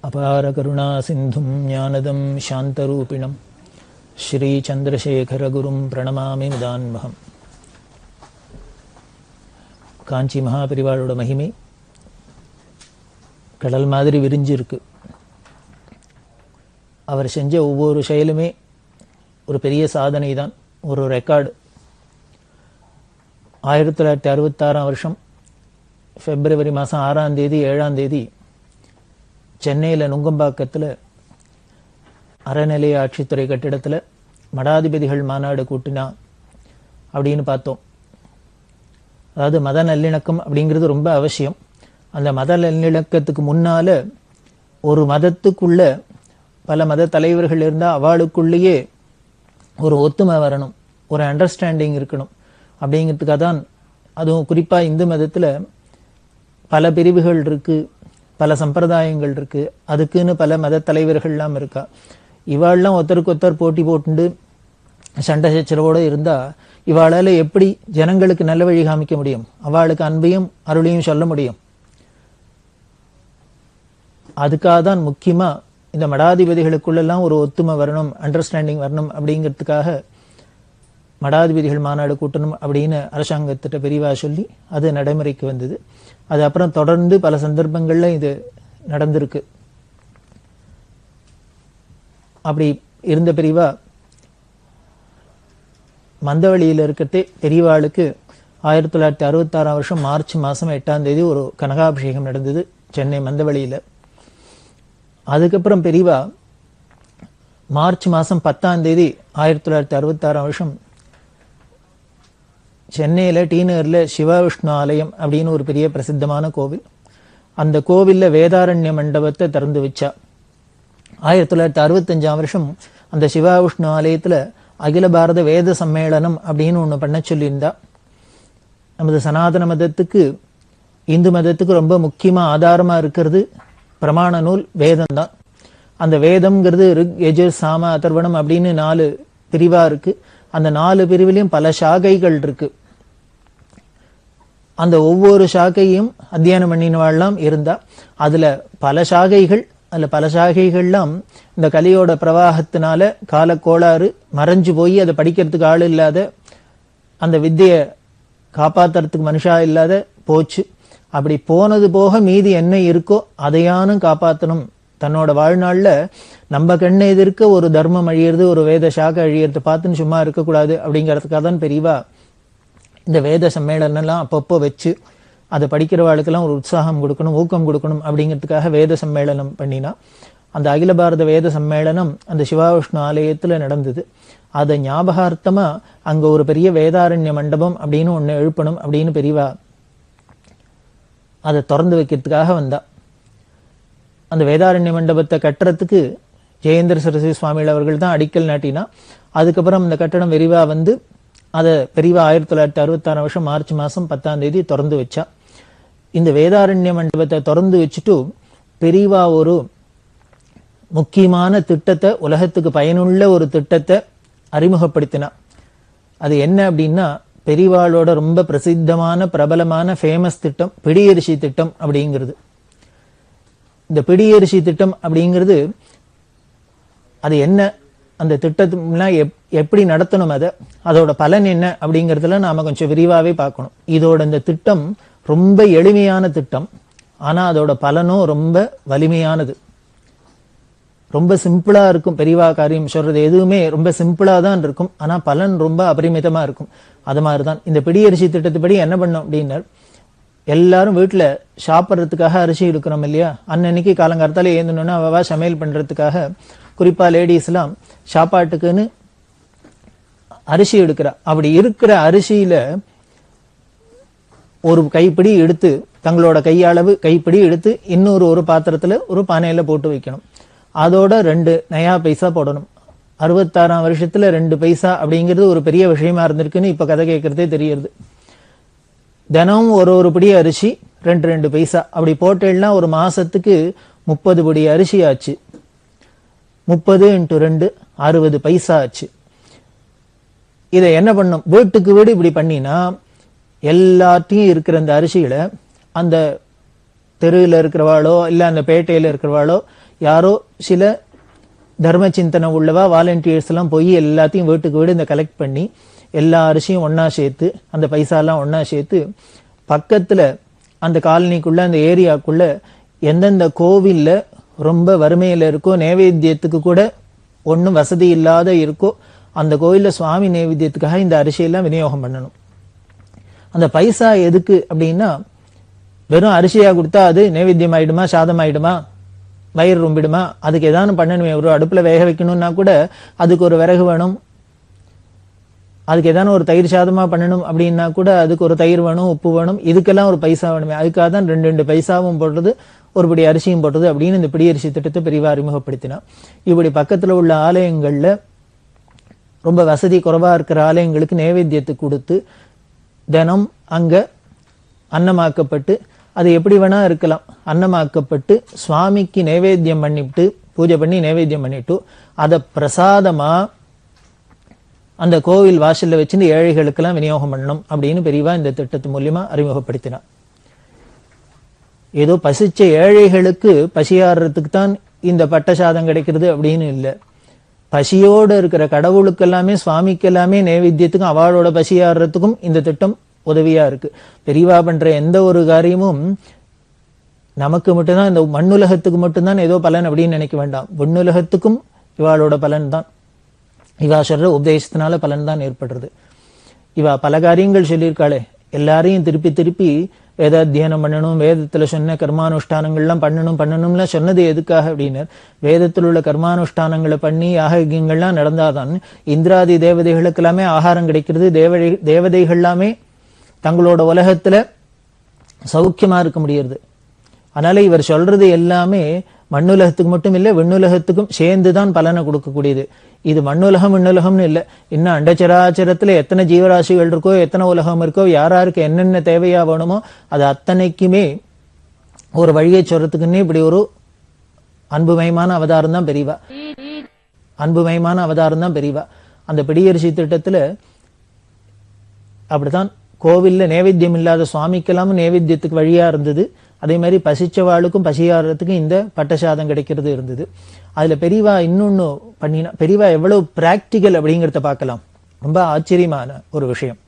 அபார கருணா சிந்தும் ஞானதம் சாந்தரூபிணம் ஸ்ரீ சந்திரசேகரகுரும் பிரணமாமி முதான்மகம். காஞ்சி மகாபெரிவாளோட மகிமை கடல் மாதிரி விரிஞ்சிருக்கு. அவர் செஞ்ச ஒவ்வொரு செயலுமே ஒரு பெரிய சாதனை தான், ஒரு ரெக்கார்டு. 1966 பிப்ரவரி மாதம் 6ஆம் தேதி 7ஆம் தேதி சென்னையில் நுங்கம்பாக்கத்தில் அறநிலைய ஆட்சித்துறை கட்டிடத்தில் மடாதிபதிகள் மாநாடு கூட்டினா அப்படின்னு பார்த்தோம். அதாவது மத நல்லிணக்கம் அப்படிங்கிறது ரொம்ப அவசியம். அந்த மத நல்லிணக்கத்துக்கு முன்னால் ஒரு மதத்துக்குள்ள பல மத தலைவர்கள் இருந்தால் அவளுக்குள்ளேயே ஒரு ஒத்துமை வரணும், ஒரு அண்டர்ஸ்டாண்டிங் இருக்கணும். அப்படிங்கிறதுக்காக தான், அதுவும் குறிப்பாக இந்து மதத்தில் பல பிரிவுகள் இருக்குது, பல சம்பிரதாயங்கள் இருக்குது, அதுக்குன்னு பல மத தலைவர்கள்லாம் இருக்கா. இவாள்லாம் ஒருத்தருக்கு ஒருத்தர் போட்டி போட்டுண்டு சண்டை சச்சரவோடு இருந்தால் இவாளால் எப்படி ஜனங்களுக்கு நல்ல வழி காமிக்க முடியும்? அவளுக்கு அன்பையும் அருளையும் சொல்ல முடியும்? அதுக்காக தான் முக்கியமாக இந்த மடாதிபதிகளுக்குள்ளெல்லாம் ஒரு ஒத்துமை வரணும், அண்டர்ஸ்டாண்டிங் வரணும். அப்படிங்கிறதுக்காக மடாதிபதிகள் மாநாடு கூட்டணும் அப்படின்னு அரசாங்கத்திட்ட பெரிவா சொல்லி அது நடைமுறைக்கு வந்தது. அது அப்புறம் தொடர்ந்து பல சந்தர்ப்பங்களில் இது நடந்திருக்கு. அப்படி இருந்த பெரிவா மந்தவெளியில் இருக்கிறதே பெரியவாளுக்கு 1966 மார்ச் மாதம் 8ஆம் தேதி ஒரு கனகாபிஷேகம் நடந்தது சென்னை மந்தவெளியில். அதுக்கப்புறம் பெரியவா மார்ச் மாதம் 10ஆம் தேதி 1966 சென்னையில் டிநகரில் சிவவிஷ்ணு ஆலயம் அப்படின்னு ஒரு பெரிய பிரசித்தமான கோவில். அந்த கோவிலில் வேதாரண்ய மண்டபத்தை திறந்து வச்சா. 1965 அந்த சிவவிஷ்ணு ஆலயத்தில் அகில பாரத வேத சம்மேளனம் அப்படின்னு ஒன்று பண்ண சொல்லியிருந்தா. நமது சனாதன மதத்துக்கு, இந்து மதத்துக்கு ரொம்ப முக்கியமாக ஆதாரமாக இருக்கிறது பிரமாண நூல் வேதம் தான். அந்த வேதம்ங்கிறது ரிக், யஜுர், சாம, அதர்வணம் அப்படின்னு 4 பிரிவாக இருக்குது. அந்த 4 பிரிவிலையும் பல சாகைகள் இருக்கு. அந்த ஒவ்வொரு சாகையும் அத்தியானம் பண்ணினவாள்லாம் இருந்தா. அதுல பல சாகைகள்லாம் இந்த கலியோட பிரவாகத்தினால காலக்கோளாறு மறைஞ்சு போய் அதை படிக்கிறதுக்கு ஆள் இல்லாத, அந்த வித்தையை காப்பாத்துறதுக்கு மனுஷா இல்லாத போச்சு. அப்படி போனது போக மீதி என்ன இருக்கோ அதையானும் காப்பாற்றணும். தன்னோட வாழ்நாளில் நம்ம கண்ணை எதிர்க்க ஒரு தர்மம் அழியிறது, ஒரு வேத சாகை அழியறது பார்த்துன்னு சும்மா இருக்கக்கூடாது. அப்படிங்கிறதுக்காக தான் பெரியவா இந்த வேத சம்மேளனம்லாம் அப்பப்போ வச்சு அதை படிக்கிறவாளுக்கெல்லாம் ஒரு உற்சாகம் கொடுக்கணும், ஊக்கம் கொடுக்கணும். அப்படிங்கிறதுக்காக வேத சம்மேளனம் பண்ணினா. அந்த அகில பாரத வேத சம்மேளனம் அந்த சிவவிஷ்ணு ஆலயத்தில் நடந்தது. அதை ஞாபகார்த்தமாக அங்கே ஒரு பெரிய வேதாரண்ய மண்டபம் அப்படின்னு ஒன்று எழுப்பணும் அப்படின்னு பெரியவா அதை திறந்து வைக்கிறதுக்காக வந்தா. அந்த வேதாரண்ய மண்டபத்தை கட்டுறதுக்கு ஜெயேந்திர சரஸ்வதி சுவாமிகள் அவர்கள் தான் அடிக்கல் நாட்டினா. அதுக்கப்புறம் இந்த கட்டடம் விரிவா வந்து அதை பெரியவா 1966 மார்ச் மாதம் 10ஆம் தேதி திறந்து வச்சா. இந்த வேதாரண்ய மண்டபத்தை திறந்து வச்சுட்டு பெரியவா ஒரு முக்கியமான திட்டத்தை, உலகத்துக்கு பயனுள்ள ஒரு திட்டத்தை அறிமுகப்படுத்தினா. அது என்ன அப்படின்னா, பெரியவாளோட ரொம்ப பிரசித்தமான பிரபலமான ஃபேமஸ் திட்டம் பிடியரிசி திட்டம் அப்படிங்கிறது. இந்த பிடியரிசி திட்டம் அப்படிங்கிறது அது என்ன, அந்த திட்டத்துலாம் எப்படி நடத்தணும், அதோட பலன் என்ன அப்படிங்கிறதுல நாம கொஞ்சம் விரிவாகவே பார்க்கணும். இதோட இந்த திட்டம் ரொம்ப எளிமையான திட்டம், ஆனால் அதோட பலனும் ரொம்ப வலிமையானது. ரொம்ப சிம்பிளா இருக்கும். பெரியவா காரியம் சொல்றது எதுவுமே ரொம்ப சிம்பிளா தான் இருக்கும், ஆனால் பலன் ரொம்ப அபரிமிதமா இருக்கும். அது மாதிரி தான் இந்த பிடியரிசி திட்டத்துப்படி என்ன பண்ணோம் அப்படின்னா, எல்லாரும் வீட்டில் சாப்பிட்றதுக்காக அரிசி எடுக்கிறோம் இல்லையா. அன்னன்னைக்கு காலங்காலத்தால ஏந்தணுன்னா அவவா சமையல் பண்ணுறதுக்காக, குறிப்பாக லேடிஸ்லாம் சாப்பாட்டுக்குன்னு அரிசி எடுக்கிறா. அப்படி இருக்கிற அரிசியில் ஒரு கைப்பிடி எடுத்து, தங்களோட கையளவு கைப்பிடி எடுத்து இன்னொரு பாத்திரத்தில் ஒரு பானையில் போட்டு வைக்கணும். அதோட 2 நயா பைசா போடணும். 66ஆம் வருஷத்தில் 2 பைசா அப்படிங்கிறது ஒரு பெரிய விஷயமா இருந்திருக்குன்னு இப்போ கதை கேட்கறதே தெரியுது. தினமும் ஒரு பிடி அரிசி 2 பைசா அப்படி போட்டேன்னா ஒரு மாசத்துக்கு 30 பிடி அரிசி ஆச்சு. 30 × 2 60 பைசா ஆச்சு. இதை என்ன பண்ணும், வீட்டுக்கு வீடு இப்படி பண்ணினா எல்லாத்தையும் இருக்கிற அந்த அரிசியில அந்த தெருவில் இருக்கிறவாளோ இல்லை அந்த பேட்டையில் இருக்கிறவாளோ யாரோ சில தர்ம சிந்தனை உள்ளவா வாலண்டியர்ஸ் எல்லாம் போய் எல்லாத்தையும் வீட்டுக்கு வீடு இந்த கலெக்ட் பண்ணி எல்லா அரிசியும் ஒன்னா சேர்த்து அந்த பைசாலாம் ஒன்னா சேர்த்து பக்கத்துல அந்த காலனிக்குள்ள அந்த ஏரியாக்குள்ள எந்தெந்த கோவில்ல ரொம்ப வறுமையில இருக்கோ, நைவேத்தியத்துக்கு கூட ஒன்றும் வசதி இல்லாத இருக்கோ, அந்த கோவில்ல சுவாமி நைவேத்தியத்துக்காக இந்த அரிசியெல்லாம் விநியோகம் பண்ணணும். அந்த பைசா எதுக்கு அப்படின்னா, வெறும் அரிசியா கொடுத்தா அது நைவேத்தியம் ஆயிடுமா, சாதம் ஆயிடுமா, வயிறு ரொம்பிடுமா, அதுக்கு ஏதாவது பண்ணணுமே. ஒரு அடுப்புல வேக வைக்கணும்னா கூட அதுக்கு ஒரு விறகு வேணும், அதுக்கு ஏதாவது ஒரு தயிர் சாதமா பண்ணணும் அப்படின்னா கூட அதுக்கு ஒரு தயிர் வேணும், உப்பு வேணும், இதுக்கெல்லாம் ஒரு பைசா வேணுமே. அதுக்காக தான் 2 பைசாவும் போடுறது, ஒரு படி அரிசியும் போடுறது அப்படின்னு இந்த பிடியரிசி திட்டத்தை பெரிவா அறிமுகப்படுத்தினா. இப்படி பக்கத்துல உள்ள ஆலயங்கள்ல ரொம்ப வசதி குறைவா இருக்கிற ஆலயங்களுக்கு நைவேத்தியத்துக்கு கொடுத்து தினம் அங்க அன்னமாக்கப்பட்டு, அது எப்படி வேணா இருக்கலாம், அன்னமாக்கப்பட்டு சுவாமிக்கு நைவேத்தியம் பண்ணிவிட்டு பூஜை பண்ணி நைவேத்தியம் பண்ணிட்டு அதை பிரசாதமா அந்த கோவில் வாசல்ல வச்சு ஏழைகளுக்கெல்லாம் விநியோகம் பண்ணணும் அப்படின்னு பெரியவா இந்த திட்டத்து மூலியமா அறிமுகப்படுத்தினார். ஏதோ பசிச்ச ஏழைகளுக்கு பசியாடுறதுக்கு தான் இந்த பட்ட சாதம் கிடைக்கிறது அப்படின்னு இல்லை. பசியோடு இருக்கிற கடவுளுக்கு எல்லாமே, சுவாமிக்கு எல்லாமே நைவேத்தியத்துக்கும் அவளோட பசியாடுறதுக்கும் இந்த திட்டம் உதவியா இருக்கு. பெரியவா பண்ற எந்த ஒரு காரியமும் நமக்கு மட்டும்தான், இந்த மண்ணுலகத்துக்கு மட்டும்தான் ஏதோ பலன் அப்படின்னு நினைக்க வேண்டாம். விண்ணுலகத்துக்கும் இவாளோட பலன் தான், இவா சொல்ற உபதேசத்தினால பலன் தான் ஏற்படுறது. இவா பல காரியங்கள் சொல்லியிருக்காளே, எல்லாரையும் திருப்பி திருப்பி வேதாத்தியனம் பண்ணணும், வேதத்துல சொன்ன கர்மானுஷ்டானங்கள்லாம் பண்ணணும்லாம் சொன்னது எதுக்காக அப்படின்னா, வேதத்தில் உள்ள கர்மானுஷ்டானங்களை பண்ணி யாகங்கள்லாம் நடந்தாதான் இந்திராதி தேவதைகளுக்கு எல்லாமே ஆகாரம் கிடைக்கிறது, தேவதைகள் எல்லாமே தங்களோட உலகத்துல சௌக்கியமா இருக்க முடியாது. அதனால இவர் சொல்றது எல்லாமே மண்ணுலகத்துக்கு மட்டும் இல்லை, விண்ணுலகத்துக்கும் சேர்ந்துதான் பலனை கொடுக்கக்கூடியது. இது மண்ணுலகம் விண்ணுலகம்னு இல்லை, இன்னும் அண்டச்சராச்சரத்துல எத்தனை ஜீவராசிகள் இருக்கோ, எத்தனை உலகம் இருக்கோ, யாராருக்கு என்னென்ன தேவையா வேணுமோ அது அத்தனைக்குமே ஒரு வழியை சொல்றதுக்குன்னே இப்படி ஒரு அன்புமயமான அவதாரம் தான் பெரியவா. அன்புமயமான அவதாரம் தான் பெரியவா. அந்த பிடியரிசி திட்டத்துல அப்படித்தான் கோவில்ல நைவேத்தியம் இல்லாத சுவாமிக்கெல்லாம் நைவேத்தியத்துக்கு வழியா இருந்தது. அதே மாதிரி பசிச்சவாளுக்கும் பசியாடுறதுக்கும் இந்த பட்டசாதம் கிடைக்கிறது இருந்தது. அதுல பெரியவா இன்னொன்னு பண்ணினா, பெரியவா எவ்வளவு பிராக்டிக்கல் அப்படிங்கிறத பார்க்கலாம். ரொம்ப ஆச்சரியமான ஒரு விஷயம்.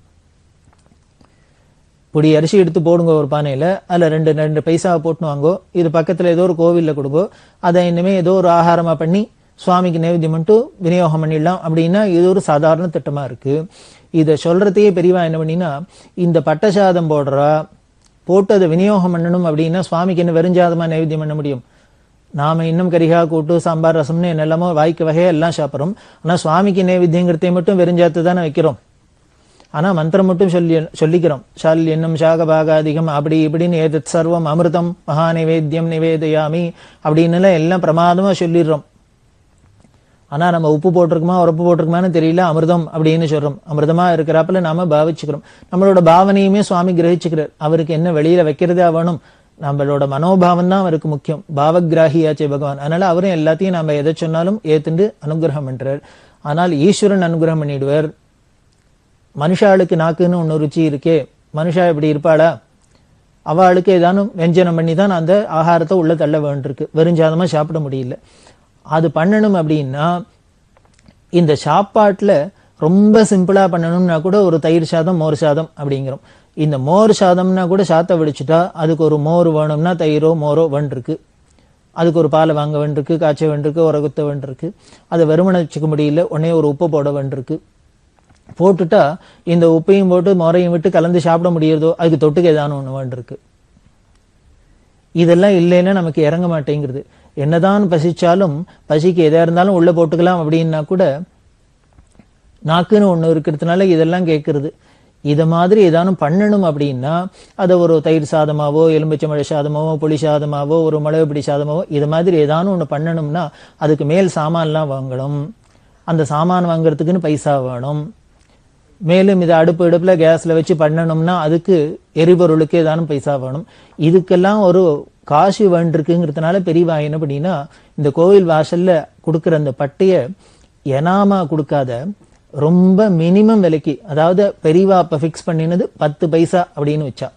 பொடி அரிசி எடுத்து போடுங்க ஒரு பானையில, அதுல 2 பைசா போட்டு வாங்கோ, இது பக்கத்துல ஏதோ ஒரு கோவில்ல கொடுங்கோ, அதை இனிமே ஏதோ ஒரு ஆகாரமா பண்ணி சுவாமிக்கு நைவேத்தியம் பண்ணிட்டு விநியோகம் பண்ணிடலாம் அப்படின்னா இது ஒரு சாதாரண திட்டமா இருக்கு. இதை சொல்றதையே பெரியவா என்ன பண்ணினா, இந்த பட்டசாதம் போட்டு அதை விநியோகம் பண்ணணும் அப்படின்னா சுவாமிக்கு என்ன வெறுஞ்சாதமா நைவேத்தியம் பண்ண முடியும்? நாம இன்னும் கரிகா கூட்டு சாம்பார் ரசம்னு என்னெல்லாமோ வாய்க்கு வகையா எல்லாம் சாப்பிட்றோம். ஆனா சுவாமிக்கு நைவேத்தியங்கிறதை மட்டும் வெறுஞ்சாத்து தானே வைக்கிறோம். ஆனா மந்திரம் மட்டும் சொல்லிக்கிறோம், ஷால் என்னும் சாகபாகாதிகம் அப்படி இப்படின்னு ஏதத் சர்வம் அமிர்தம் மகா நிவேத்தியம் நிவேதயாமி அப்படின்னு எல்லாம் பிரமாதமா சொல்லிடுறோம். ஆனா நம்ம உப்பு போட்டிருக்குமா உரப்பு போட்டிருக்குமான்னு தெரியல, அமிர்தம் அப்படின்னு சொல்றோம். அமிர்தமா இருக்கிறாப்புல நாம பாவிச்சுக்கிறோம். நம்மளோட பாவனையுமே சுவாமி கிரகிச்சுக்கிறார். அவருக்கு என்ன வெளியில வைக்கிறதா வேணும், நம்மளோட மனோபாவம் தான் அவருக்கு முக்கியம். பாவகிராகியாச்சே பகவான். அதனால அவரும் எல்லாத்தையும் நம்ம எதை சொன்னாலும் ஏத்துண்டு அனுகிரகம் பண்றார். ஆனால் ஈஸ்வரன் அனுகிரகம் பண்ணிடுவார். மனுஷாளுக்கு நாக்குன்னு ஒன்னு ருச்சி இருக்கே, மனுஷா இப்படி இருப்பாளா, அவளுக்கு ஏதானும் வெஞ்சனம் பண்ணி தான் அந்த ஆகாரத்தை உள்ள தள்ள வேண்டியிருக்கு. வெறுஞ்சாதமா சாப்பிட முடியல. அது பண்ணணும் அப்படின்னா இந்த சாப்பாட்டுல ரொம்ப சிம்பிளா பண்ணணும்னா கூட ஒரு தயிர் சாதம் மோர் சாதம் அப்படிங்கிறோம். இந்த மோர் சாதம்னா கூட சாத்தை வடிச்சுட்டா அதுக்கு ஒரு மோர் வேணும்னா தயிரோ மோரோ வேண்டிருக்கு, அதுக்கு ஒரு பாலை வாங்க வேண்டிருக்கு, காய்ச்ச வேண்டிருக்கு, உரகுத்த வேண்டிருக்கு. அதை வெறுமனை வச்சுக்க முடியல, உடனே ஒரு உப்பு போட வேண்டிருக்கு. போட்டுட்டா இந்த உப்பையும் போட்டு மோரையும் விட்டு கலந்து சாப்பிட முடியறதோ, அதுக்கு தொட்டுக்கு ஏதானு ஒண்ணு வேண்டிருக்கு. இதெல்லாம் இல்லைன்னா நமக்கு இறங்க மாட்டேங்கிறது. என்னதான் பசிச்சாலும் பசிக்கு எதா இருந்தாலும் உள்ள போட்டுக்கலாம் அப்படின்னா கூட நாக்குன்னு ஒண்ணு இருக்கிறதுனால இதெல்லாம் கேட்கறது. இத மாதிரி ஏதானும் பண்ணணும் அப்படின்னா அதை ஒரு தயிர் சாதமாவோ எலும்பிச்சம்பழ சாதமாவோ புளி சாதமாவோ ஒரு மிளகு பிடி சாதமாவோ இது மாதிரி ஏதானும் ஒண்ணு பண்ணணும்னா அதுக்கு மேல் சாமான்லாம் வாங்கணும். அந்த சாமான் வாங்குறதுக்குன்னு பைசா வேணும். மேலும் இதை அடுப்புல கேஸ்ல வச்சு பண்ணணும்னா அதுக்கு எரிபொருளுக்கு ஏதானும் பைசா வேணும். இதுக்கெல்லாம் ஒரு காசு வேண்டிருக்குங்கிறதுனால பெரியவா என்ன பண்ணினா, இந்த கோவில் வாசல்ல கொடுக்குற அந்த பட்டைய எனாமா கொடுக்காத ரொம்ப மினிமம் விலைக்கு, அதாவது பெரியவா அப்ப பிக்ஸ் பண்ணினது 10 பைசா அப்படின்னு வச்சா,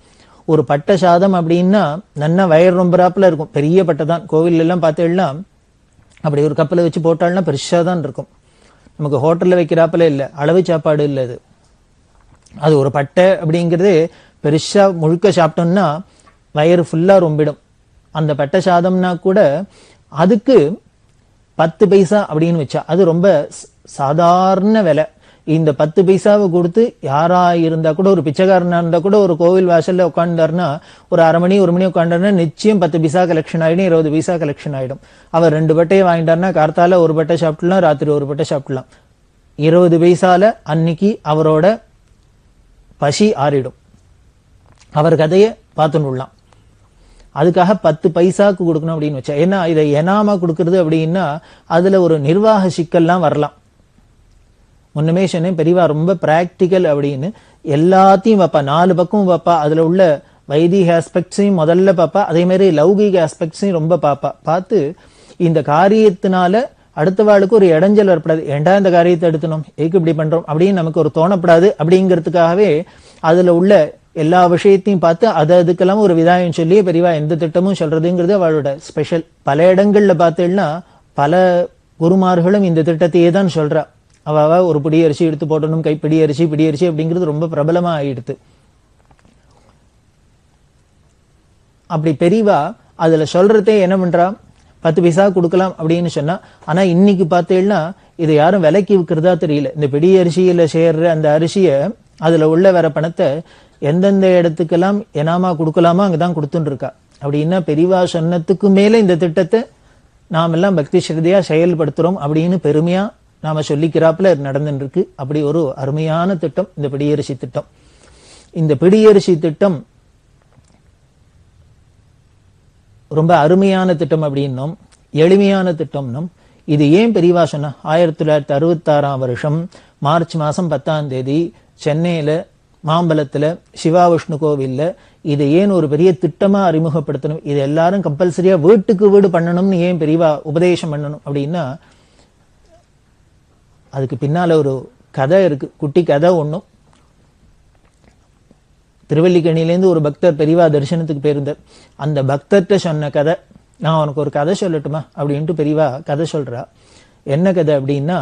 ஒரு பட்டை சாதம் அப்படின்னா நன்னா வயர் ரொம்பராப்புல இருக்கும், பெரிய பட்டை தான். கோவில் எல்லாம் பார்த்தேன்னா அப்படி ஒரு கப்பில் வச்சு போட்டாள்னா பெருசா தான் இருக்கும். நமக்கு ஹோட்டல்ல வைக்கிறாப்புல இல்லை, அளவு சாப்பாடு இல்லை அது. அது ஒரு பட்டை அப்படிங்கிறது பெருசா முழுக்க சாப்பிட்டோம்னா வயிறு ஃபுல்லா ரொம்பிடும். அந்த பட்டை சாதம்னா கூட அதுக்கு 10 பைசா அப்படின்னு வச்சா அது ரொம்ப சாதாரண விலை. இந்த 10 பைசாவை கொடுத்து யாரா இருந்தா கூட, ஒரு பிச்சைக்காரனா இருந்தா கூட ஒரு கோவில் வாசல்ல உட்கார்ந்தாருன்னா ஒரு அரை மணி 1 மணி உட்காண்டாருன்னா நிச்சயம் 10 பைசா கலெக்ஷன் ஆயிடும், 20 பைசா கலெக்ஷன் ஆயிடும். அவர் 2 பட்டையை வாங்கிட்டாருன்னா கார்த்தால ஒரு பட்டை சாப்பிடலாம், ராத்திரி ஒரு பட்டை சாப்பிடலாம். 20 பைசால அன்னைக்கு அவரோட பசி ஆறிடும். அவர் கதையை பார்த்துன்னு அதுக்காக 10 பைசாக்கு கொடுக்கணும் அப்படின்னு வச்சா. ஏன்னா இதை எனாமா கொடுக்கறது அப்படின்னா அதுல ஒரு நிர்வாக சிக்கல்லாம் வரலாம். முன்னமே சொன்னேன், பெரியவா ரொம்ப பிராக்டிக்கல் அப்படின்னு எல்லாத்தையும் வைப்பா, 4 பக்கமும் வைப்பா. அதுல உள்ள வைதிக ஆஸ்பெக்ட்ஸையும் முதல்ல பாப்பா, அதே மாதிரி லௌகிக ஆஸ்பெக்ட்ஸையும் ரொம்ப பாப்பா. பார்த்து இந்த காரியத்தினால அடுத்த வாளுக்கு ஒரு இடைஞ்சல் வரப்படாது. ஏண்டா இந்த காரியத்தை எடுத்தணும், எதுக்கு இப்படி பண்றோம் அப்படின்னு நமக்கு ஒரு தோணப்படாது. அப்படிங்கிறதுக்காகவே அதுல உள்ள எல்லா விஷயத்தையும் பார்த்து அதுக்கெல்லாம் ஒரு விதாயம் சொல்லி பெரியவா எந்த திட்டமும் சொல்றதுங்கிறது அவளோட ஸ்பெஷல். பல இடங்கள்ல பார்த்தேன்னா பல குருமார்களும் இந்த திட்டத்தையே தான் சொல்றா. அவ ஒரு பிடி அரிசி எடுத்து போட்டணும், கைப்பிடி அரிசி, பிடி அரிசி அப்படிங்கிறது ரொம்ப பிரபலமா ஆயிடுத்து. அப்படி பெரியவா அதுல சொல்றதே என்ன பண்றா, 10 பைசா கொடுக்கலாம் அப்படின்னு சொன்னா. ஆனா இன்னைக்கு பார்த்தேன்னா இதை யாரும் விலைக்கு விற்கிறதா தெரியல. இந்த பிடி அரிசியில சேர்ற அந்த அரிசிய அதுல உள்ள வர பணத்தை எந்தெந்த இடத்துக்கெல்லாம் எனாமா கொடுக்கலாமோ அங்கதான் கொடுத்துட்டு இருக்கா. அப்படின்னா பெரியவா சொன்னதுக்கு மேல இந்த திட்டத்தை நாம் எல்லாம் பக்தி ஸ்ரத்தையா செயல்படுத்துறோம் அப்படின்னு பெருமையா நாம சொல்லிக்கிறாப்புல நடந்துட்டு இருக்கு. அப்படி ஒரு அருமையான திட்டம் இந்த பிடியரிசி திட்டம். இந்த பிடியரிசி திட்டம் ரொம்ப அருமையான திட்டம் அப்படின்னும் எளிமையான திட்டம்னும். இது ஏன் பெரியவா சொன்னா, 1966ஆம் வருஷம் மார்ச் மாசம் 10ஆம் தேதி சென்னையில மாம்பலத்துல சிவா விஷ்ணு கோவில்ல இதை ஏன் ஒரு பெரிய திட்டமா அறிமுகப்படுத்தணும், இது எல்லாரும் கம்பல்சரியா வீட்டுக்கு வீடு பண்ணணும்னு ஏன் பெரியவா உபதேசம் பண்ணணும் அப்படின்னா அதுக்கு பின்னால ஒரு கதை இருக்கு, குட்டி கதை ஒண்ணும். திருவல்லிக்கணியிலேருந்து ஒரு பக்தர் பெரியவா தரிசனத்துக்கு போயிருந்தார். அந்த பக்தர்கிட்ட சொன்ன கதை, நான் உனக்கு ஒரு கதை சொல்லட்டுமா அப்படின்ட்டு பெரியவா கதை சொல்றா. என்ன கதை அப்படின்னா,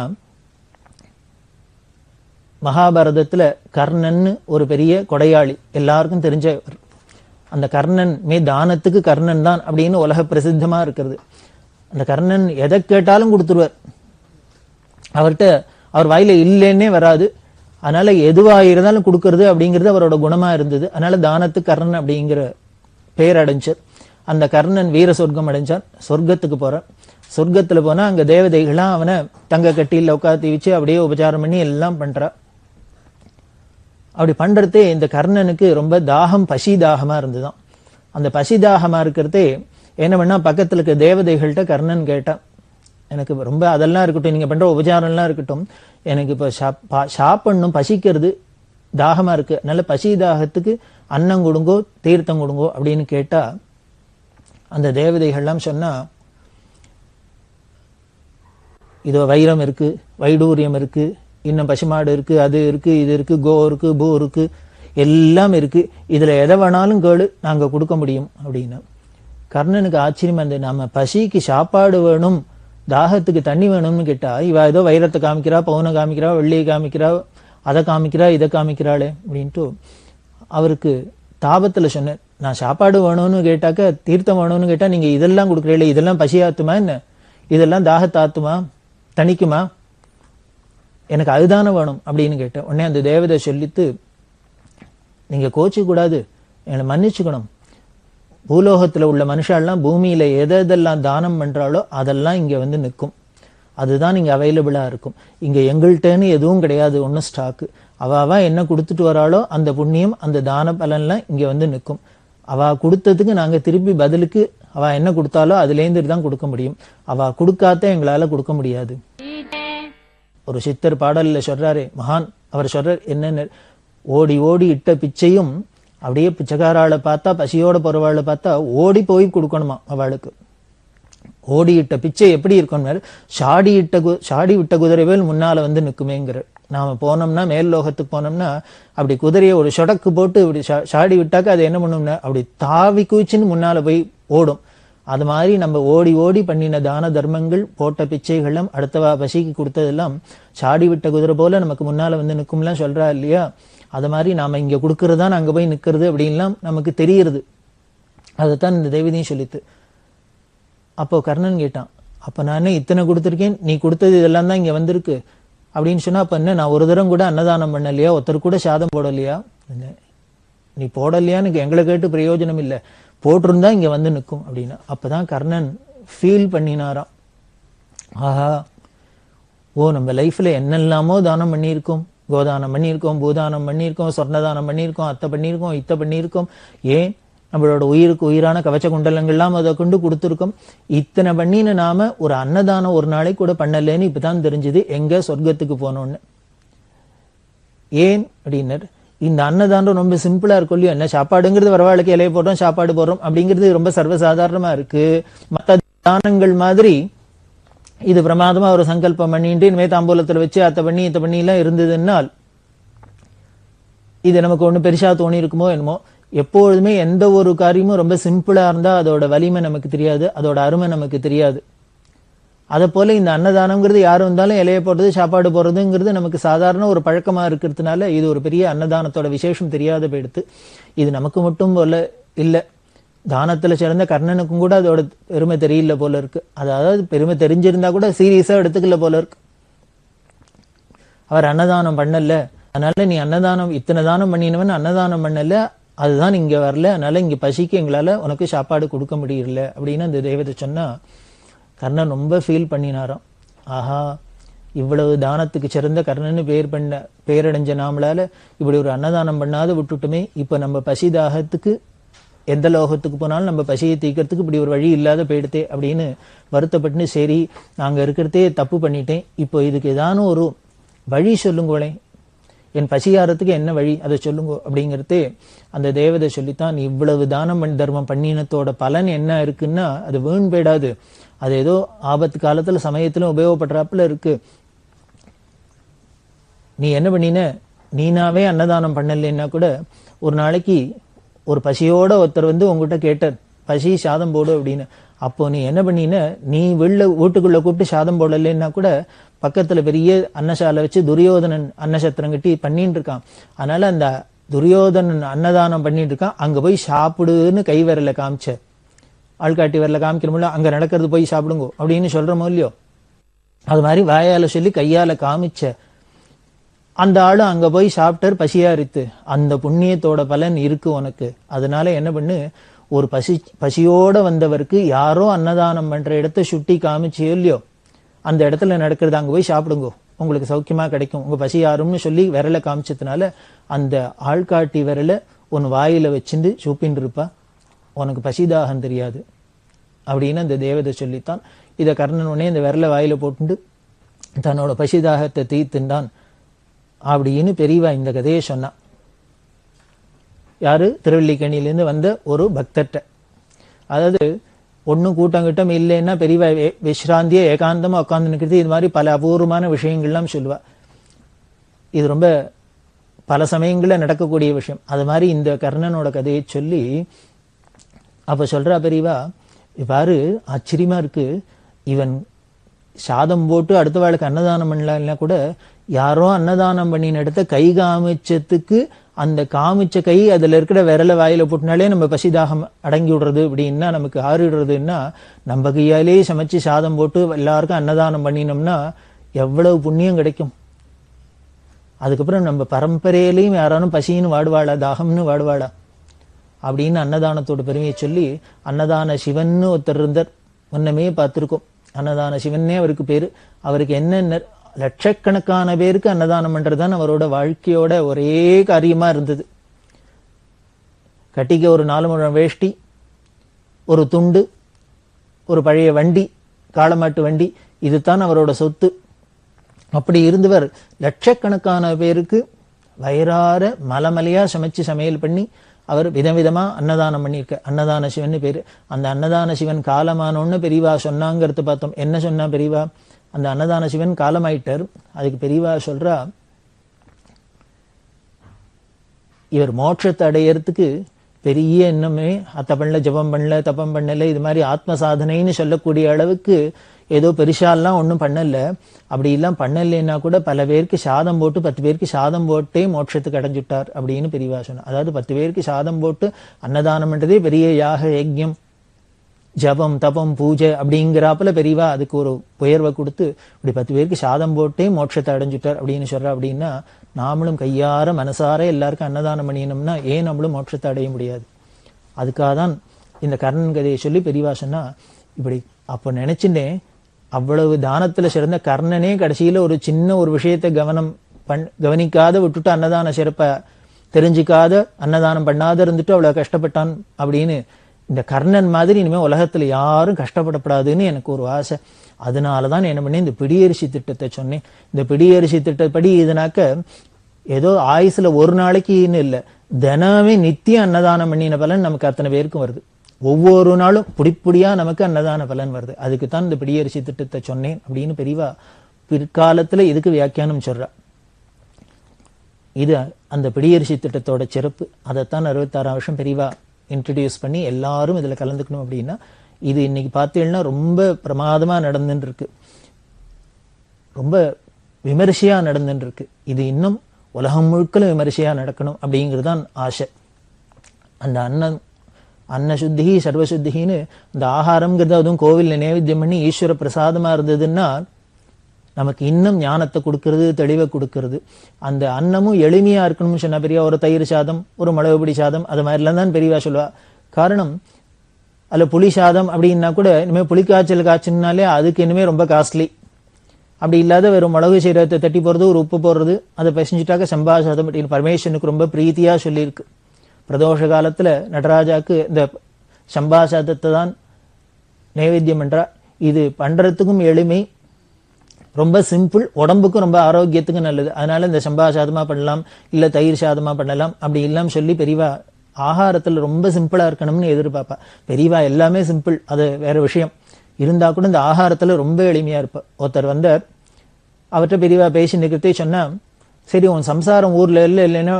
மகாபாரதத்துல கர்ணன் ஒரு பெரிய கொடையாளி, எல்லாருக்கும் தெரிஞ்சவர். அந்த கர்ணன் தானத்துக்கு கர்ணன் தான் அப்படின்னு உலக பிரசித்தமா இருக்கிறது. அந்த கர்ணன் எதை கேட்டாலும் கொடுத்துருவார். அவர்கிட்ட அவர் வாயில இல்லைன்னே வராது. அதனால எதுவா இருந்தாலும் கொடுக்கறது அப்படிங்கிறது அவரோட குணமா இருந்தது. அதனால தானத்துக்கு கர்ணன் அப்படிங்கிற பெயர் அடைஞ்சார். அந்த கர்ணன் வீர சொர்க்கம் அடைஞ்சான். சொர்க்கத்துக்கு போறான். சொர்க்கத்துல போனா அங்க தேவதைகள்லாம் அவனை தங்க கட்டியில் உட்காத்தி வச்சு அப்படியே உபச்சாரம் பண்ணி எல்லாம் பண்றா. அப்படி பண்றதே இந்த கர்ணனுக்கு ரொம்ப தாகம், பசி தாகமா இருந்துதான். அந்த பசி தாகமா இருக்கிறதே என்ன பண்ணா, பக்கத்துல இருக்க தேவதைகள்கிட்ட கர்ணன் கேட்டான், எனக்கு ரொம்ப அதெல்லாம் இருக்கட்டும், நீங்க பண்ற உபச்சாரம்லாம் இருக்கட்டும், எனக்கு இப்ப சாப்பிடணும், பசிக்கிறது, தாகமா இருக்கு, நல்ல பசி தாகத்துக்கு அன்னம் கொடுங்கோ, தீர்த்தம் கொடுங்கோ அப்படின்னு கேட்டா அந்த தேவதைகள்லாம் சொன்னா, இதோ வைரம் இருக்கு, வைடூரியம் இருக்கு, இன்னும் பசுமாடு இருக்கு, அது இருக்கு, இது இருக்கு, கோ இருக்கு, பூ இருக்கு, எல்லாம் இருக்கு, இதுல எதை வேணாலும் கேளு, நாங்க கொடுக்க முடியும் அப்படின்னு. கர்ணனுக்கு ஆச்சரியமா இருந்தது. நம்ம பசிக்கு சாப்பாடு வேணும், தாகத்துக்கு தண்ணி வேணும்னு கேட்டா இவ ஏதோ வைரத்தை காமிக்கிறா, பவுனை காமிக்கிறா, வெள்ளியை காமிக்கிறா, அதை காமிக்கிறா, இதை காமிக்கிறாளே அப்படின்ட்டு அவருக்கு தாபத்துல சொன்னேன், நான் சாப்பாடு வேணும்னு கேட்டாக்க, தீர்த்தம் வேணும்னு கேட்டா நீங்க இதெல்லாம் கொடுக்குறீங்களே, இதெல்லாம் பசி ஆத்துமா என்ன, இதெல்லாம் தாகத்தை ஆத்துமா, தணிக்குமா, எனக்கு அதுதானே வேணும் அப்படின்னு கேட்டேன். உடனே அந்த தேவதை சொல்லித்து, நீங்க கோச்சிக்க கூடாது, என்னை மன்னிச்சுக்கணும், பூலோகத்துல உள்ள மனுஷாலாம் பூமியில எதெல்லாம் தானம் பண்றாளோ அதெல்லாம் இங்க வந்து நிற்கும், அதுதான் இங்க அவைலபிளா இருக்கும், இங்க எங்கள்கிட்டன்னு எதுவும் கிடையாது, ஒன்னும் ஸ்டாக்கு, அவ என்ன கொடுத்துட்டு வராளோ அந்த புண்ணியம், அந்த தான பலன்லாம் இங்க வந்து நிற்கும், அவ கொடுத்ததுக்கு நாங்க திருப்பி பதிலுக்கு அவ என்ன கொடுத்தாலோ அதுலேருந்து தான் கொடுக்க முடியும், அவ கொடுக்காத எங்களால கொடுக்க முடியாது. ஒரு சித்தர் பாடல்ல சொல்றாரு, மகான் அவர் சொல்றார், என்னன்னு, ஓடி ஓடி இட்ட பிச்சையும் அப்படியே பிச்சைக்காராளை பார்த்தா, பசியோட போறவாளை பார்த்தா ஓடி போய் கொடுக்கணுமா அவளுக்கு, ஓடியிட்ட பிச்சை எப்படி இருக்கும், சாடி விட்ட குதிரை வேல் முன்னால வந்து நிற்குமேங்கிற. நாம போனோம்னா மேல் லோகத்துக்கு போனோம்னா அப்படி குதிரையை ஒரு சொடக்கு போட்டு இப்படி சாடி விட்டாக்க அது என்ன பண்ணும்னா அப்படி தாவி குவிச்சுன்னு முன்னால போய் ஓடும். அது மாதிரி நம்ம ஓடி ஓடி பண்ணின தான தர்மங்கள், போட்ட பிச்சைகளும், அடுத்தவா பசிக்கு கொடுத்ததெல்லாம் சாடி விட்ட குதிரை போல நமக்கு முன்னால வந்து நிற்கும்லாம் சொல்றா இல்லையா. அது மாதிரி நாம இங்க கொடுக்கறதான் அங்க போய் நிக்கிறது அப்படின்லாம் நமக்கு தெரியுது. அதைத்தான் இந்த தேவதையும் சொல்லித்து. அப்போ கர்ணன் கேட்டான், அப்ப நான் இத்தனை கொடுத்துருக்கேன், நீ கொடுத்தது இதெல்லாம் தான் இங்க வந்திருக்கு அப்படின்னு சொன்னா, அப்ப என்ன நான் ஒரு தரம் கூட அன்னதானம் பண்ணலையா, ஒருத்தர் கூட சாதம் போடலையா? நீ போடலையான்னு எங்களை கேட்டு பிரயோஜனம் இல்லை, போட்டிருந்தா இங்க வந்து நிற்கும் அப்படின்னா. அப்பதான் கர்ணன் ஃபீல் பண்ணினாராம், ஆஹா ஓ நம்ம லைஃப்ல என்னெல்லாமோ தானம் பண்ணியிருக்கோம், கோதானம் பண்ணியிருக்கோம், பூதானம் பண்ணியிருக்கோம், சொர்ணதானம் பண்ணியிருக்கோம், அத்தை பண்ணியிருக்கோம், இத்தை பண்ணியிருக்கோம், ஏன் நம்மளோட உயிருக்கு உயிரான கவச்ச குண்டலங்கள்லாம் அதை கொண்டு கொடுத்துருக்கோம். இத்தனை பண்ணின்னு நாம ஒரு அன்னதானம் ஒரு நாளைக்கு கூட பண்ணலன்னு இப்பதான் தெரிஞ்சுது எங்க சொர்க்கத்துக்கு போனோன்னு. ஏன் அப்படின்னர், இந்த அன்னதானம் ரொம்ப சிம்பிளா இருக்கும் இல்லையோ, என்ன சாப்பாடுங்கிறது வரவாளுக்கு இலையை போடுறோம், சாப்பாடு போடுறோம் அப்படிங்கிறது ரொம்ப சர்வசாதாரணமா இருக்கு. மற்ற தானங்கள் மாதிரி இது பிரமாதமா ஒரு சங்கல்பம் பண்ணிட்டு இனிமே தாம்பூலத்துல வச்சு அத்தை பண்ணி இத்த பண்ணி எல்லாம் இருந்ததுன்னால் இது நமக்கு ஒண்ணு பெருசா தோணி இருக்குமோ என்னமோ. எப்பொழுதுமே எந்த ஒரு காரியமும் ரொம்ப சிம்பிளா இருந்தா அதோட வலிமை நமக்கு தெரியாது, அதோட அருமை நமக்கு தெரியாது. அதை போல இந்த அன்னதானம்ங்கிறது யாரும் வந்தாலும் இலையை போடுறது, சாப்பாடு போடுறதுங்கிறது நமக்கு சாதாரண ஒரு பழக்கமா இருக்கிறதுனால இது ஒரு பெரிய அன்னதானத்தோட விசேஷம் தெரியாத போயிடுத்து. இது நமக்கு மட்டும் போல இல்லை, தானத்துல சிறந்த கர்ணனுக்கும் கூட அதோட பெருமை தெரியல போல இருக்கு. அதாவது பெருமை தெரிஞ்சிருந்தா கூட சீரியஸா எடுத்துக்கல போல இருக்கு. அவர் அன்னதானம் பண்ணல, அதனால நீ அன்னதானம் இத்தனை தானம் பண்ணினவன் அன்னதானம் பண்ணல, அதுதான் இங்க வரல, அதனால இங்க பசிக்கு எங்களால உனக்கு சாப்பாடு கொடுக்க முடியல அப்படின்னு அந்த தேவதை சொன்னா கர்ணன் ரொம்ப ஃபீல் பண்ணினாராம். ஆஹா, இவ்வளவு தானத்துக்கு சிறந்த கர்ணன்னு பேரடைஞ்ச நாமளால இப்படி ஒரு அன்னதானம் பண்ணாத விட்டுட்டுமே, இப்ப நம்ம பசி தாகத்துக்கு எந்த லோகத்துக்கு போனாலும் நம்ம பசியை தீக்கிறதுக்கு இப்படி ஒரு வழி இல்லாத போயிடுதே அப்படின்னு வருத்தப்பட்டு, சரி நாங்க இருக்கிறதே தப்பு பண்ணிட்டேன், இப்போ இதுக்கு ஏதானும் ஒரு வழி சொல்லுங்களே, என் பசியாரத்துக்கு என்ன வழி அதை சொல்லுங்க அப்படிங்கிறதே அந்த தேவதை சொல்லித்தான். இவ்வளவு தானம் தர்மம் பண்ணினத்தோட பலன் என்ன இருக்குன்னா அது வீண் போயிடாது, அது ஏதோ ஆபத்து காலத்துல சமயத்துல உபயோகப்படுறாப்புல இருக்கு. நீ என்ன பண்ணின, நீனாவே அன்னதானம் பண்ணலைன்னா கூட ஒரு நாளைக்கு ஒரு பசியோட ஒருத்தர் வந்து உங்ககிட்ட கேட்டார், பசி சாதம் போடு அப்படின்னு. அப்போ நீ என்ன பண்ணின, நீ வீட்டுக்குள்ள கூப்பிட்டு சாதம் போடலைன்னா கூட பக்கத்துல பெரிய அன்னசாலை வச்சு துரியோதனன் அன்னசத்திரம் கட்டி பண்ணிட்டு இருக்கான். அதனால அந்த துரியோதனன் அன்னதானம் பண்ணிட்டு இருக்கான், அங்க போய் சாப்பிடுன்னு கை விரல காமிச்ச, ஆள்காட்டி விரல காமிக்கிறோம்ல, அங்க நடக்கிறது போய் சாப்பிடுங்க அப்படின்னு சொல்றோமோ இல்லையோ, அது மாதிரி வாயால சொல்லி கையால காமிச்ச அந்த ஆளு அங்க போய் சாப்பிட்டார், பசியாரித்து. அந்த புண்ணியத்தோட பலன் இருக்கு உனக்கு. அதனால என்ன பண்ணு, ஒரு பசியோட வந்தவருக்கு யாரோ அன்னதானம் பண்ற இடத்த சுட்டி காமிச்சியோ இல்லையோ, அந்த இடத்துல நடக்கிறது அங்க போய் சாப்பிடுங்க, உங்களுக்கு சௌக்கியமா கிடைக்கும், உங்க பசி யாரும்னு சொல்லி விரல காமிச்சதுனால அந்த ஆள்காட்டி விரல உன் வாயில வச்சுட்டு சூப்பின்னு இருப்பா, உனக்கு பசிதாகம் தெரியாது அப்படின்னு அந்த தேவதை சொல்லித்தான். இதை கர்ணன் உடனே இந்த விரல வாயில போட்டு தன்னோட பசிதாகத்தை தீர்த்துண்டான் அப்படின்னு பெரியவா இந்த கதையை சொன்னான். யாரு, திருவல்லிக்கணியிலேருந்து வந்த ஒரு பக்தர்கிட்ட. அதாவது ஒன்னும் கூட்டங்கிட்டம் இல்லைன்னா பெரியவா விஸ்ராந்திய ஏகாந்தமா உட்கார்ந்து நிற்கிறது, இது மாதிரி பல அபூர்வமான விஷயங்கள்லாம் சொல்லுவா. இது ரொம்ப பல சமயங்கள்ல நடக்கக்கூடிய விஷயம். அது மாதிரி இந்த கர்ணனோட கதையை சொல்லி அப்ப சொல்றா பெரியவா, இவ்வாறு ஆச்சரியமா இருக்கு, இவன் சாதம் போட்டு அடுத்த வாழ்க்கை அன்னதானம் பண்ணலாம் கூட யாரோ அன்னதானம் பண்ணின இடத்த கை காமிச்சதுக்கு அந்த காமிச்ச கை அதுல இருக்கிற விரல வாயில போட்டுனாலே நம்ம பசிதாகம் அடங்கி விடுறது அப்படின்னா, நமக்கு ஆறிடுறதுன்னா, நம்ம கையாலே சமைச்சு சாதம் போட்டு எல்லாருக்கும் அன்னதானம் பண்ணினோம்னா எவ்வளவு புண்ணியம் கிடைக்கும். அதுக்கப்புறம் நம்ம பரம்பரையிலையும் யாரானும் பசின்னு வாடுவாளா, தாகம்னு வாடுவாளா அப்படின்னு அன்னதானத்தோட பெருமையை சொல்லி, அன்னதான சிவன்னு ஒருத்தர் இருந்தார், முன்னமே பார்த்திருக்கோம். அன்னதான சிவன்னே அவருக்கு பேரு. அவருக்கு என்ன லட்சக்கணக்கான பேருக்கு அன்னதானம் பண்றதுதான் அவரோட வாழ்க்கையோட ஒரே காரியமா இருந்தது. கட்டிக்க ஒரு 4 முழம் வேஷ்டி, ஒரு துண்டு, ஒரு பழைய வண்டி, காளமாட்டு வண்டி, இதுதான் அவரோட சொத்து. அப்படி இருந்தவர் லட்சக்கணக்கான பேருக்கு வயிறார மலமலையா சமைச்சு சமையல் பண்ணி அவர் விதவிதமா அன்னதானம் பண்ணியிருக்க. அன்னதான சிவன் பேரு. அந்த அன்னதான சிவன் காலமானோன்னு பெரியவா சொன்னாங்கிறது பார்த்தோம். என்ன சொன்னா பெரியவா? அந்த அன்னதான சிவன் காலமாயிட்டார். அதுக்கு பெரியவா சொல்றா, இவர் மோட்சத்தை அடையறதுக்கு பெரிய இன்னுமே அத்தை பண்ணல, ஜபம் பண்ணல, தப்பம் பண்ணல, இது மாதிரி ஆத்ம சாதனைன்னு சொல்லக்கூடிய அளவுக்கு ஏதோ பெருசாலாம் ஒன்றும் பண்ணல. அப்படி எல்லாம் பண்ணலைன்னா கூட பல பேருக்கு சாதம் போட்டு 10 பேருக்கு சாதம் போட்டே மோட்சத்துக்கு அடைஞ்சுட்டார் அப்படின்னு பெரியவா சொன்னார். அதாவது 10 பேருக்கு சாதம் போட்டு அன்னதானம் பண்றதே பெரிய யாக யஜ்யம், ஜபம் தபம் பூஜை அப்படிங்கிறாப்புல பெரியவா அதுக்கு ஒரு உயர்வை கொடுத்து இப்படி 10 பேருக்கு சாதம் போட்டே மோட்சத்தை அடைஞ்சுட்டார் அப்படின்னு சொல்ற. அப்படின்னா நாமளும் கையார மனசார எல்லாருக்கும் அன்னதானம் பண்ணினோம்னா ஏன் நம்மளும் மோட்சத்தை அடைய முடியாது? அதுக்காக தான் இந்த கர்ணன் கதையை சொல்லி பெரியவா சொன்னா, இப்படி அப்போ நினைச்சுட்டேன், அவ்வளவு தானத்துல சிறந்த கர்ணனே கடைசியில ஒரு சின்ன ஒரு விஷயத்தை கவனிக்காத விட்டுட்டு அன்னதான சிறப்பை தெரிஞ்சுக்காத அன்னதானம் பண்ணாத இருந்துட்டு அவ்வளவு கஷ்டப்பட்டான் அப்படின்னு. இந்த கர்ணன் மாதிரி இனிமே உலகத்துல யாரும் கஷ்டப்படப்படாதுன்னு எனக்கு ஒரு ஆசை. அதனாலதான் என்ன பண்ணேன், இந்த பிடியரிசி திட்டத்தை சொன்னேன். இந்த பிடியரிசி திட்டப்படி இதுனாக்க ஏதோ ஆயுசுல ஒரு நாளைக்குன்னு இல்லை, தினமே நித்தியம் அன்னதானம் பண்ணின பலன் நமக்கு அத்தனை பேருக்கும் வருது. ஒவ்வொரு நாளும் புடிப்புடியா நமக்கு அன்னதான பலன் வருது. அதுக்குத்தான் இந்த பிடியரிசி திட்டத்தை சொன்னேன் அப்படின்னு பெரியவா பிற்காலத்துல இதுக்கு வியாக்கியானம் சொல்றா. இது அந்த பிடியரிசி திட்டத்தோட சிறப்பு. அதைத்தான் 66ஆம் வருஷம் பெரியவா இன்ட்ரடியூஸ் பண்ணி எல்லாரும் இதுல கலந்துக்கணும் அப்படின்னா. இது இன்னைக்கு பார்த்தீங்கன்னா ரொம்ப பிரமாதமா நடந்துட்டு இருக்கு, ரொம்ப விமரிசையா நடந்துட்டு இருக்கு. இது இன்னும் உலகம் முழுக்க விமரிசையா நடக்கணும் அப்படிங்கிறது தான் ஆசை. அந்த அன்ன சுத்தி சர்வசுத்தின்னு இந்த ஆகாரம்ங்கிறது அதுவும் கோவில்ல நைவேத்தியம் பண்ணி ஈஸ்வர பிரசாதமா இருந்ததுன்னா நமக்கு இன்னும் ஞானத்தை கொடுக்கறது, தெளிவை கொடுக்கறது. அந்த அன்னமும் எளிமையா இருக்கணும்னு சொன்னா பெரியவா, ஒரு தயிர் சாதம், ஒரு மிளகுபொடி சாதம், அது மாதிரிலாம் தான் பெரியவா சொல்லுவா. காரணம், அதுல புளி சாதம் அப்படின்னா கூட இனிமேல் புளிக்காய்ச்சல் காய்ச்சல்னாலே அதுக்கு இனிமேல் ரொம்ப காஸ்ட்லி. அப்படி இல்லாத வெறும் மிளகு சீரகத்தை தட்டி போடுறது, ஒரு உப்பு போடுறது, அதை பிசைஞ்சிட்டாக்க சம்பா சாதம் அப்படின்னு பரமேஸ்வரனுக்கு ரொம்ப பிரீத்தியா சொல்லியிருக்கு. பிரதோஷ காலத்துல நடராஜாக்கு இந்த சம்பா சாதத்தை தான் நைவேத்தியம் பண்றா. இது பண்றதுக்கும் எளிமை, ரொம்ப சிம்பிள், உடம்புக்கும் ரொம்ப ஆரோக்கியத்துக்கும் நல்லது. அதனால இந்த சம்பா சாதமா பண்ணலாம், இல்ல தயிர் சாதமா பண்ணலாம், அப்படி எல்லாம் சொல்லி பெரியவா ஆகாரத்துல ரொம்ப சிம்பிளா இருக்கணும்னு எதிர்பார்ப்பா. பெரியவா எல்லாமே சிம்பிள், அது வேற விஷயம். இருந்தா கூட இந்த ஆகாரத்துல ரொம்ப எளிமையா இருப்பா. ஒருத்தர் வந்தார், அவர்கிட்ட பெரியவா பேசி நிற்கிறதே சொன்னா, சரி உன் சம்சாரம் ஊர்ல இல்லைன்னா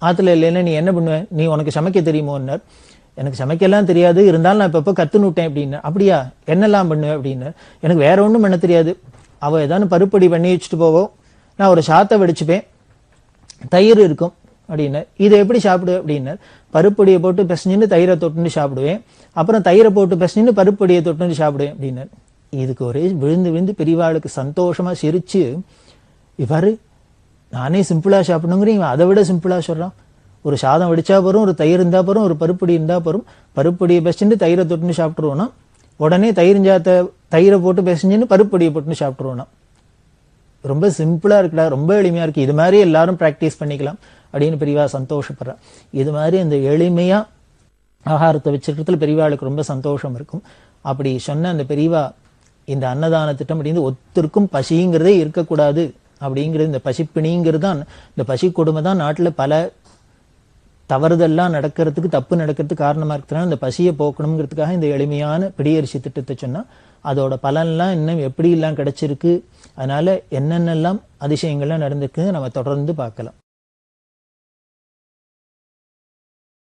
ஆத்துல இல்லைன்னா நீ என்ன பண்ணுவேன், நீ உனக்கு சமைக்க தெரியுமோன்னார். எனக்கு சமைக்கலாம் தெரியாது, இருந்தாலும் நான் இப்ப கத்துனுட்டேன் அப்படின்னு. அப்படியா, என்னெல்லாம் பண்ணுவேன் அப்படின்னு. எனக்கு வேற ஒன்றும் பண்ண தெரியாது, அவ ஏதாவது பருப்படி பண்ணி வச்சுட்டு போவோம், நான் ஒரு சாத்தை வடிச்சுப்பேன், தயிர் இருக்கும் அப்படின்னு. இதை எப்படி சாப்பிடு அப்படின்னு, பருப்பொடியை போட்டு பிசைஞ்சுன்னு தயிரை தொட்டுன்னு சாப்பிடுவேன், அப்புறம் தயிரை போட்டு பிசைஞ்சுன்னு பருப்பொடியை தொட்டுன்னு சாப்பிடுவேன் அப்படின்னு. இதுக்கு ஒரே விழுந்து விழுந்து பெரியவாளுக்கு சந்தோஷமா சிரிச்சு, இவ்வாறு நானே சிம்பிளா சாப்பிடணுங்கிறேன், இவன் அதை விட சிம்பிளா சொல்றான். ஒரு சாதம் வடிச்சா போறோம், ஒரு தயிர் இருந்தா போறோம், ஒரு பருப்பொடி இருந்தா போறோம், பருப்பொடியை பிசைஞ்சு தயிரை தொட்டுன்னு சாப்பிட்டுருவோம்னா, உடனே தயிரை போட்டு பிசைஞ்சுன்னு பருப்பொடியை போட்டுன்னு சாப்பிட்டுருவோம்னா. ரொம்ப சிம்பிளா இருக்குடா, ரொம்ப எளிமையா இருக்கு, இது மாதிரி எல்லாரும் பிராக்டிஸ் பண்ணிக்கலாம் அப்படின்னு பெரியவா சந்தோஷப்படுறா. இது மாதிரி இந்த எளிமையா ஆகாரத்தை வச்சுக்கிறதுல பெரியவாளுக்கு ரொம்ப சந்தோஷம் இருக்கும். அப்படி சொன்ன அந்த பெரியவா இந்த அன்னதான திட்டம் அப்படின்னு ஒருத்தருக்கும் பசிங்கிறதே இருக்கக்கூடாது அப்படிங்கிறது, இந்த பசிப்பிணிங்கிறது தான், இந்த பசி கொடுமை தான் நாட்டுல பல தவறுதெல்லாம் நடக்கிறதுக்கு, தப்பு நடக்கிறதுக்கு காரணமா இருக்கிறதுனால இந்த பசியை போக்கணுங்கிறதுக்காக இந்த எளிமையான பிடியரிசி திட்டத்தை சொன்னா அதோட பலன்லாம் இன்னும் எப்படி எல்லாம் கிடைச்சிருக்கு, அதனால என்னென்னலாம் அதிசயங்கள்லாம் நடந்திருக்குன்னு நம்ம தொடர்ந்து பார்க்கலாம்.